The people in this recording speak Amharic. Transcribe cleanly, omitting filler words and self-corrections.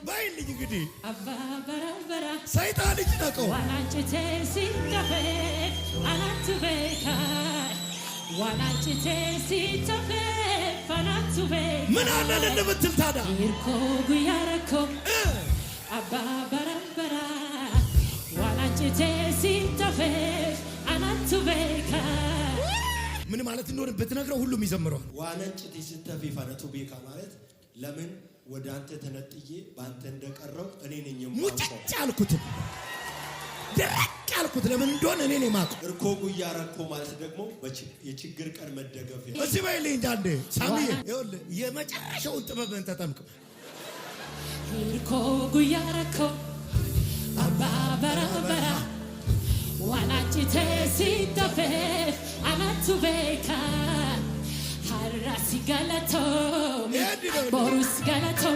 ባይልኝ እንግዲህ አባ በረበራ ሰይጣን እጅ ነቀው ዋናንቺቴ ሲተፌ አናቱ ቤካ ዋናንቺቴ ሲተፌ አናቱ ቤካ ምን አለ ለምትል ታዲያ ይርኮ ጉያረኮ አባ በረበራ ዋናንቺቴ ሲተፌ አናቱ ቤካ ምን ማለት እንደሆነ ብትነግረው ሁሉም ይዘምረዋል። ዋናንቺቴ ሲተፌ አናቱ ቤካ ማለት ለምን ወደ አንተ ተነጥዬ ባንተ እንደቀረው እኔ ነኝ የማውቀው። ሙጭጭ አልኩት ደረቅ አልኩት ለምን እንደሆነ እኔ ነኝ የማውቀው። እርኮ ጉያረኮ ማለት ደግሞ የችግር ቀን መደገፊያ። እዚህ በይልኝ እንዳንዴ ሳሚዬ ይኸውልህ የመጨረሻውን ጥበብን ተጠምቅ። እርኮ ጉያረኮ አባ በረበራ ዋናንቺቴ ሲተፌ አናቱ ቤካ Harasi galato, borus galato,